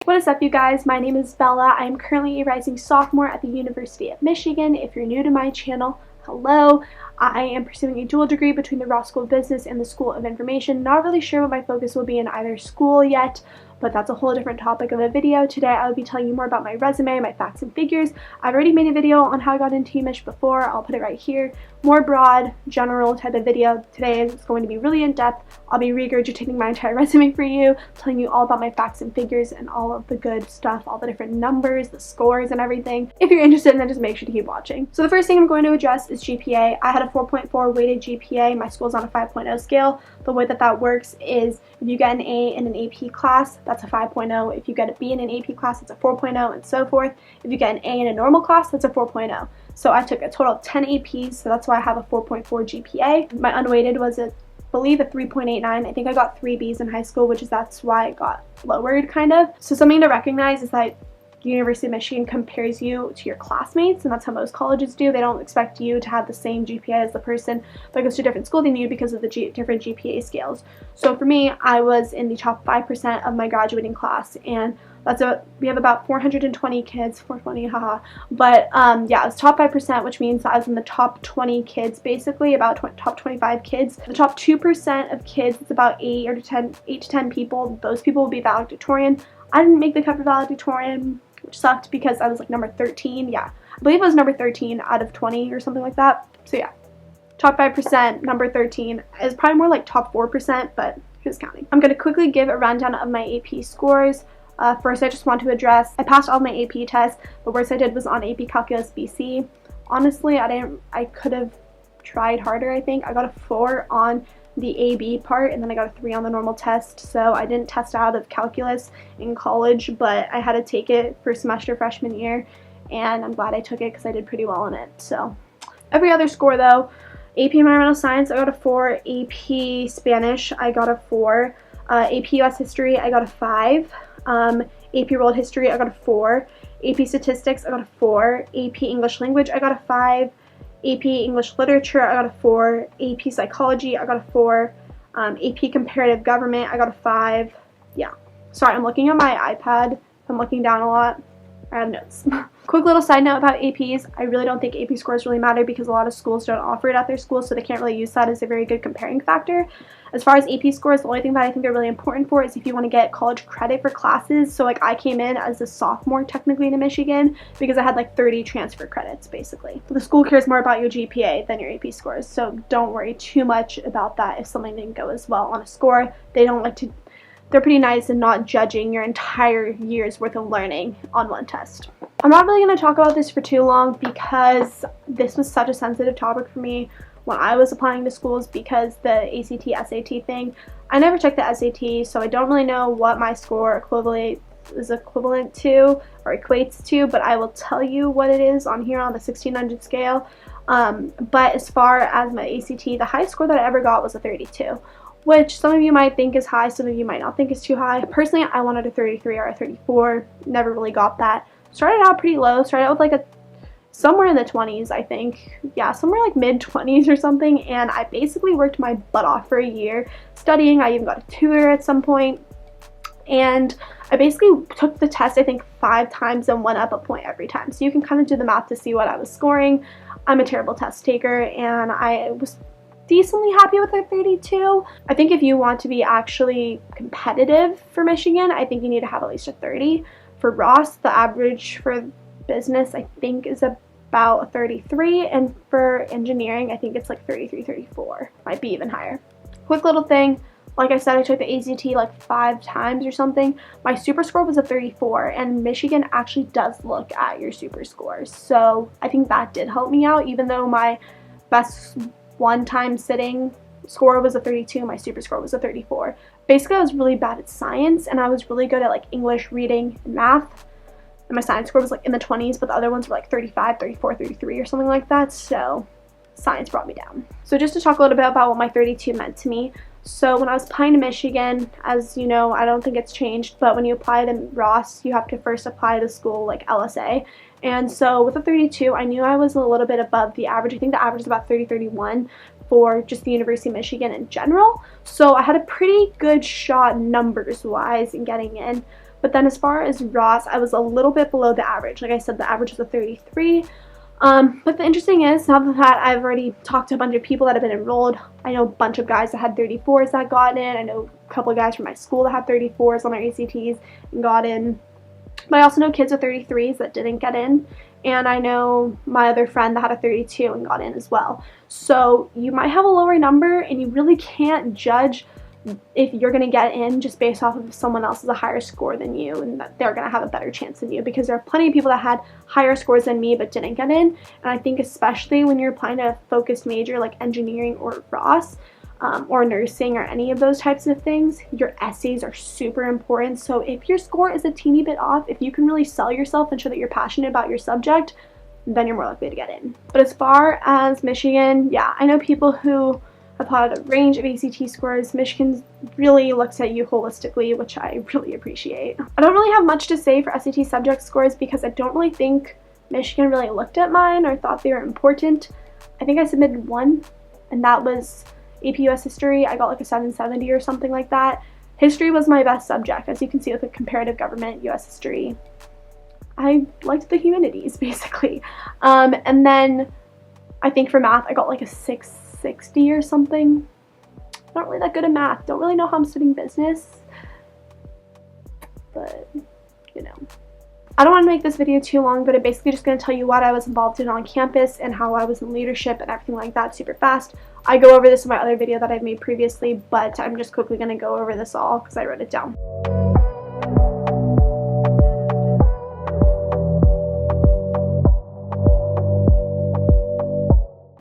What is up, you guys? My name is Bella. I am currently a rising sophomore at the University of Michigan. If you're new to my channel, hello. I am pursuing a dual degree between the Ross School of Business and the School of Information. Not really sure what my focus will be in either school yet, but that's a whole different topic of a video. Today I will be telling you more about my resume, my facts and figures. I've already made a video on how I got into umich before. I'll put it right here. More broad, general type of video. Today is going to be really in-depth. I'll be regurgitating my entire resume for you, telling you all about my facts and figures and all of the good stuff, all the different numbers, the scores and everything. If you're interested, then just make sure to keep watching. So the first thing I'm going to address is GPA. I had a 4.4 weighted GPA. My school's on a 5.0 scale. The way that works is if you get an A in an AP class, that's a 5.0. If you get a B in an AP class, it's a 4.0, and so forth. If you get an A in a normal class, that's a 4.0. So I took a total of 10 APs, so that's why I have a 4.4 GPA. My unweighted was I believe a 3.89. I think I got 3 Bs in high school, that's why it got lowered kind of. So something to recognize is that the University of Michigan compares you to your classmates, and that's how most colleges do. They don't expect you to have the same GPA as the person that goes to a different school than you because of the different GPA scales. So for me, I was in the top 5% of my graduating class, and we have about 420 kids, 420, haha. But yeah, it was top 5%, which means I was in the top 20 kids, basically about top 25 kids. The top 2% of kids, it's about 8 to 10 people. Those people will be valedictorian. I didn't make the cut for valedictorian, which sucked because I was like number 13. Yeah, I believe I was number 13 out of 20 or something like that. So yeah, top 5%, number 13 is probably more like top 4%, but who's counting? I'm going to quickly give a rundown of my AP scores. First, I just want to address, I passed all my AP tests. The worst I did was on AP Calculus BC. Honestly, I could have tried harder, I think. I got a 4 on the AB part, and then I got a 3 on the normal test. So I didn't test out of calculus in college, but I had to take it for semester freshman year, and I'm glad I took it because I did pretty well in it. So every other score though, AP Environmental Science, I got a 4. AP Spanish, I got a 4. AP US History, I got a 5. AP World History, I got a 4. AP Statistics, I got a 4. AP English Language, I got a 5. AP English Literature, I got a 4. AP Psychology, I got a 4. AP Comparative Government, I got a 5. Yeah. Sorry, I'm looking at my iPad. I'm looking down a lot. I have notes. Quick little side note about APs. I really don't think AP scores really matter because a lot of schools don't offer it at their school, so they can't really use that as a very good comparing factor. As far as AP scores, the only thing that I think they're really important for is if you want to get college credit for classes. So like I came in as a sophomore technically to Michigan because I had like 30 transfer credits basically. The school cares more about your GPA than your AP scores, so don't worry too much about that if something didn't go as well on a score. They're pretty nice in not judging your entire year's worth of learning on one test. I'm not really going to talk about this for too long because this was such a sensitive topic for me when I was applying to schools because the ACT SAT thing. I never checked the SAT, so I don't really know what my score is equivalent to or equates to, but I will tell you what it is on here on the 1600 scale. But as far as my ACT, the highest score that I ever got was a 32. Which some of you might think is high, some of you might not think is too high. Personally, I wanted a 33 or a 34. Never really got that. Started out pretty low. Started out with like somewhere in the 20s, I think. Yeah, somewhere like mid-20s or something. And I basically worked my butt off for a year studying. I even got a tutor at some point. And I basically took the test, I think, 5 times and went up a point every time. So you can kind of do the math to see what I was scoring. I'm a terrible test taker, and I was decently happy with a 32. I think if you want to be actually competitive for Michigan, I think you need to have at least a 30. For Ross, the average for business I think is about a 33, and for engineering I think it's like 33, 34. Might be even higher. Quick little thing, like I said, I took the ACT like 5 times or something. My super score was a 34, and Michigan actually does look at your super scores. So I think that did help me out, even though my best one-time sitting score was a 32, my super score was a 34. Basically, I was really bad at science, and I was really good at like English, reading, and math. And my science score was like in the 20s, but the other ones were like 35, 34, 33 or something like that. So science brought me down. So just to talk a little bit about what my 32 meant to me. So when I was applying to Michigan, as you know, I don't think it's changed, but when you apply to Ross, you have to first apply to school like LSA. And so with a 32, I knew I was a little bit above the average. I think the average is about 30, 31 for just the University of Michigan in general. So I had a pretty good shot numbers-wise in getting in. But then as far as Ross, I was a little bit below the average. Like I said, the average was a 33. But the interesting is, now that I've already talked to a bunch of people that have been enrolled, I know a bunch of guys that had 34s that got in. I know a couple of guys from my school that had 34s on their ACTs and got in. But I also know kids with 33s that didn't get in. And I know my other friend that had a 32 and got in as well. So you might have a lower number, and you really can't judge if you're going to get in just based off of if someone else has a higher score than you and that they're going to have a better chance than you, because there are plenty of people that had higher scores than me but didn't get in. And I think especially when you're applying to a focused major like engineering or Ross, or nursing or any of those types of things, your essays are super important. So if your score is a teeny bit off, if you can really sell yourself and show that you're passionate about your subject, then you're more likely to get in. But as far as Michigan, yeah, I know people who have had a range of ACT scores. Michigan really looks at you holistically, which I really appreciate. I don't really have much to say for SAT subject scores because I don't really think Michigan really looked at mine or thought they were important. I think I submitted one, and that was AP US History. I got like a 770 or something like that. History was my best subject, as you can see with the comparative government, US History. I liked the humanities, basically. And then I think for math, I got like a 660 or something. Not really that good at math. Don't really know how I'm studying business. But, you know. I don't want to make this video too long, but I'm basically just going to tell you what I was involved in on campus and how I was in leadership and everything like that super fast. I go over this in my other video that I've made previously, but I'm just quickly going to go over this all because I wrote it down.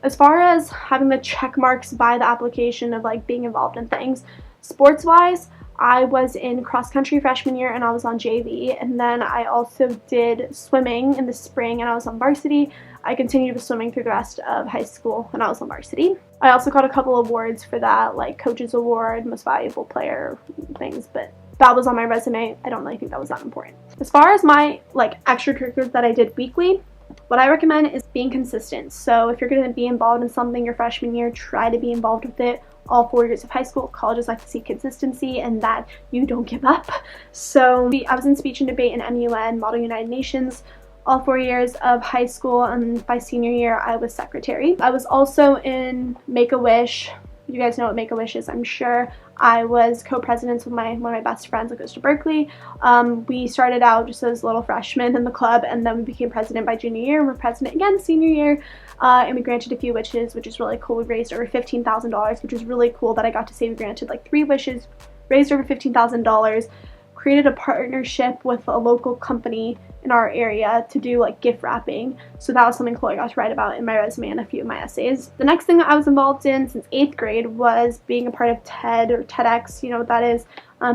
As far as having the check marks by the application of like being involved in things, sports-wise, I was in cross-country freshman year and I was on JV, and then I also did swimming in the spring and I was on varsity. I continued with swimming through the rest of high school and I was on varsity. I also got a couple awards for that, like Coach's Award, Most Valuable Player, things, but that was on my resume. I don't really think that was that important. As far as my like extracurriculars that I did weekly, what I recommend is being consistent. So if you're going to be involved in something your freshman year, try to be involved with it all 4 years of high school. Colleges like to see consistency and that you don't give up. So I was in speech and debate in MUN, Model United Nations, all 4 years of high school, and by senior year I was secretary. I was also in Make-A-Wish. You guys know what Make-A-Wish is, I'm sure. I was co-president with one of my best friends that goes to Berkeley. We started out just as little freshmen in the club, and then we became president by junior year, and we're president again senior year. And we granted a few wishes, which is really cool. We raised over $15,000, which is really cool that I got to say we granted like 3 wishes, raised over $15,000, created a partnership with a local company in our area to do like gift wrapping. So that was something cool I got to write about in my resume and a few of my essays. The next thing that I was involved in since 8th grade was being a part of TED or TEDx. You know what that is?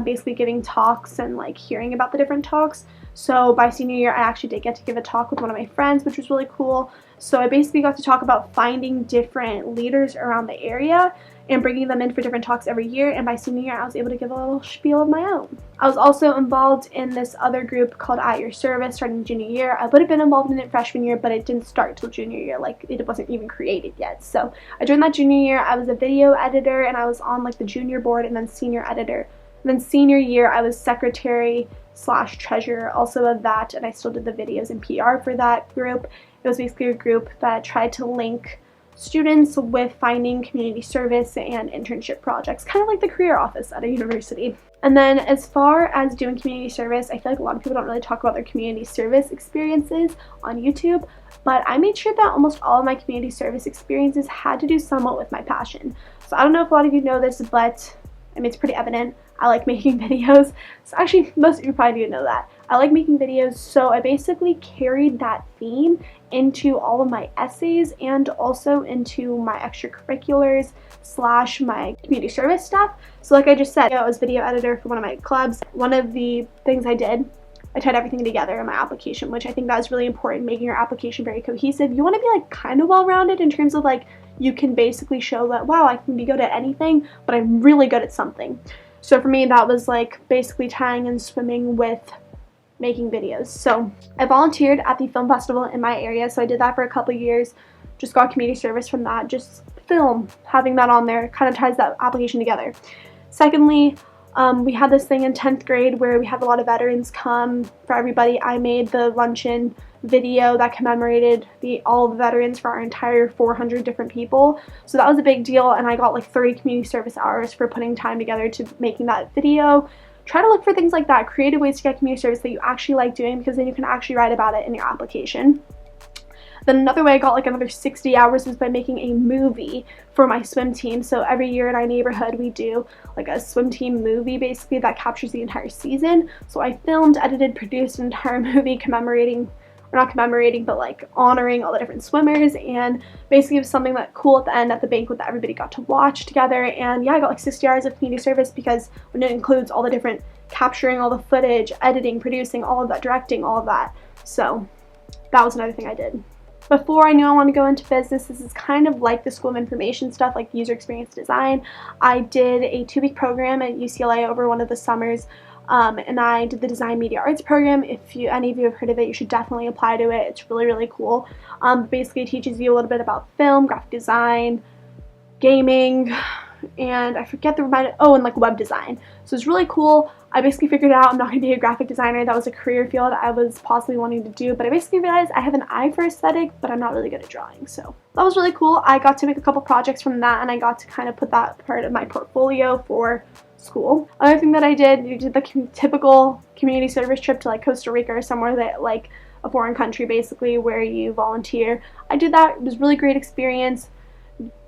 Basically giving talks and like hearing about the different talks. So by senior year, I actually did get to give a talk with one of my friends, which was really cool. So I basically got to talk about finding different leaders around the area and bringing them in for different talks every year, and by senior year I was able to give a little spiel of my own. I was also involved in this other group called At Your Service starting junior year. I would have been involved in it freshman year, but it didn't start till junior year, like it wasn't even created yet. So I joined that junior year. I was a video editor and I was on like the junior board and then senior editor. And then senior year I was secretary / treasurer also of that, and I still did the videos and PR for that group. It was basically a group that tried to link students with finding community service and internship projects, kind of like the career office at a university. And then as far as doing community service, I feel like a lot of people don't really talk about their community service experiences on YouTube, but I made sure that almost all of my community service experiences had to do somewhat with my passion. So I don't know if a lot of you know this, but I mean, it's pretty evident. I like making videos. So actually, most of you probably do know that. I like making videos, so I basically carried that theme into all of my essays and also into my extracurriculars / my community service stuff. So like I just said, I was video editor for one of my clubs. One of the things I did, I tied everything together in my application, which I think that is really important, making your application very cohesive. You want to be like kind of well-rounded in terms of like you can basically show that, wow, I can be good at anything, but I'm really good at something. So for me, that was like basically tying in swimming with making videos. So I volunteered at the film festival in my area, so I did that for a couple years, just got community service from that. Just film, having that on there kind of ties that application together. Secondly, We had this thing in 10th grade where we had a lot of veterans come for everybody. I made the luncheon video that commemorated all the veterans for our entire 400 different people. So that was a big deal, and I got like 30 community service hours for putting time together to making that video. Try to look for things like that, creative ways to get community service that you actually like doing, because then you can actually write about it in your application. Then another way I got like another 60 hours was by making a movie for my swim team. So every year in our neighborhood we do like a swim team movie basically that captures the entire season. So I filmed, edited, produced an entire movie commemorating, or not commemorating, but like honoring all the different swimmers, and basically it was something that cool at the end at the banquet that everybody got to watch together. And yeah, I got like 60 hours of community service, because when it includes all the different capturing all the footage, editing, producing, all of that, directing, all of that. So that was another thing I did. Before I knew I wanted to go into business, this is kind of like the School of Information stuff, like user experience design. I did a 2-week program at UCLA over one of the summers, and I did the Design Media Arts program. If any of you have heard of it, you should definitely apply to it. It's really, really cool. Basically, it teaches you a little bit about film, graphic design, gaming, and I forget the reminder, and like web design. So it's really cool. I basically figured out I'm not going to be a graphic designer. That was a career field I was possibly wanting to do, but I basically realized I have an eye for aesthetic, but I'm not really good at drawing. So that was really cool. I got to make a couple projects from that, and I got to kind of put that part of my portfolio for school. Another thing that I did, you did the typical community service trip to like Costa Rica or somewhere that like a foreign country basically where you volunteer. I did that. It was a really great experience.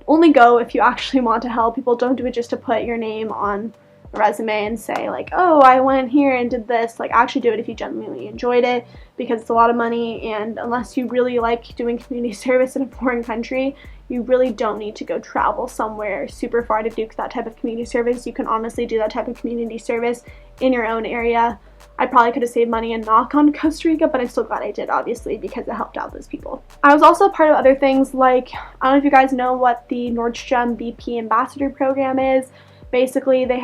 Only go if you actually want to help people. Don't do it just to put your name on a resume and say like, oh, I went here and did this. Like, actually do it if you genuinely enjoyed it, because it's a lot of money, and unless you really like doing community service in a foreign country, you really don't need to go travel somewhere super far to do that type of community service. You can honestly do that type of community service in your own area. I probably could have saved money and not gone to Costa Rica, but I'm still glad I did, obviously, because it helped out those people. I was also part of other things like, I don't know if you guys know what the Nordstrom BP Ambassador program is. Basically, you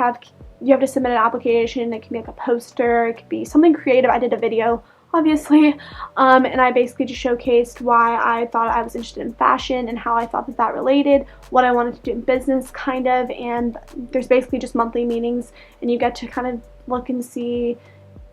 have to submit an application. It can be like a poster, it could be something creative. I did a video, obviously, and I basically just showcased why I thought I was interested in fashion and how I thought that related, what I wanted to do in business, kind of, and there's basically just monthly meetings, and you get to kind of look and see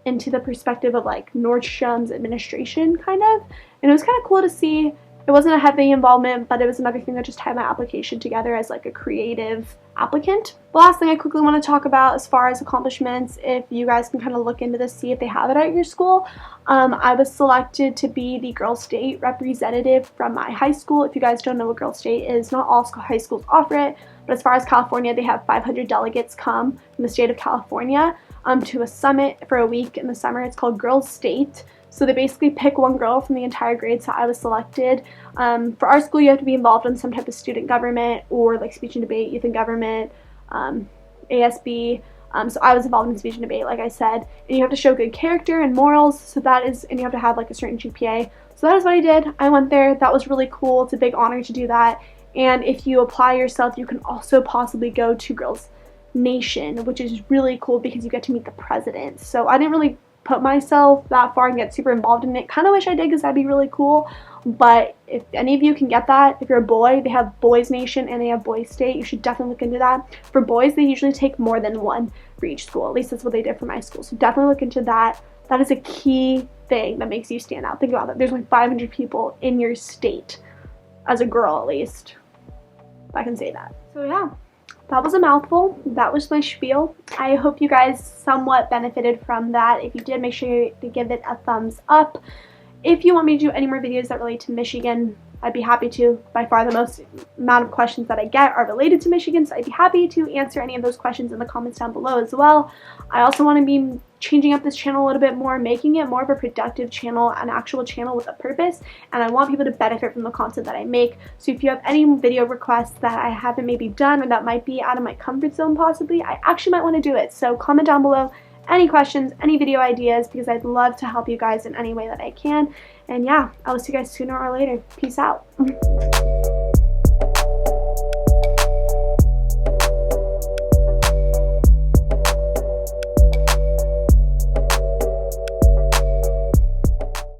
into the perspective of like Nordstrom's administration, kind of, and it was kind of cool to see. It wasn't a heavy involvement, but it was another thing that just tied my application together as like a creative applicant. The last thing I quickly want to talk about as far as accomplishments, if you guys can kind of look into this, see if they have it at your school. I was selected to be the Girls State representative from my high school. If you guys don't know what Girls State is, not all high schools offer it, but as far as California, they have 500 delegates come from the state of California to a summit for a week in the summer. It's called Girls State. So they basically pick one girl from the entire grade, so I was selected. For our school, you have to be involved in some type of student government or like speech and debate, youth and government, ASB. So I was involved in speech and debate, like I said, and you have to show good character and morals, so that is, and you have to have like a certain GPA. So that is what I did. I went there. That was really cool. It's a big honor to do that. And if you apply yourself, you can also possibly go to Girls Nation, which is really cool because you get to meet the president. So I didn't really put myself that far and get super involved in it. Kind of wish I did, because that'd be really cool. But if any of you can get that, if you're a boy, they have Boys Nation and they have Boys State. You should definitely look into that. For boys, they usually take more than one for each school. At least that's what they did for my school. So definitely look into that. That is a key thing that makes you stand out. Think about that. There's like 500 people in your state, as a girl at least, if I can say that. So yeah. That was a mouthful. That was my spiel. I hope you guys somewhat benefited from that. If you did, make sure to give it a thumbs up. If you want me to do any more videos that relate to Michigan, I'd be happy to. By far the most amount of questions that I get are related to Michigan, so I'd be happy to answer any of those questions in the comments down below as well. I also want to be changing up this channel a little bit more, making it more of a productive channel, an actual channel with a purpose, and I want people to benefit from the content that I make. So if you have any video requests that I haven't maybe done or that might be out of my comfort zone possibly, I actually might want to do it. So comment down below any questions, any video ideas, because I'd love to help you guys in any way that I can. And yeah, I will see you guys sooner or later. Peace out.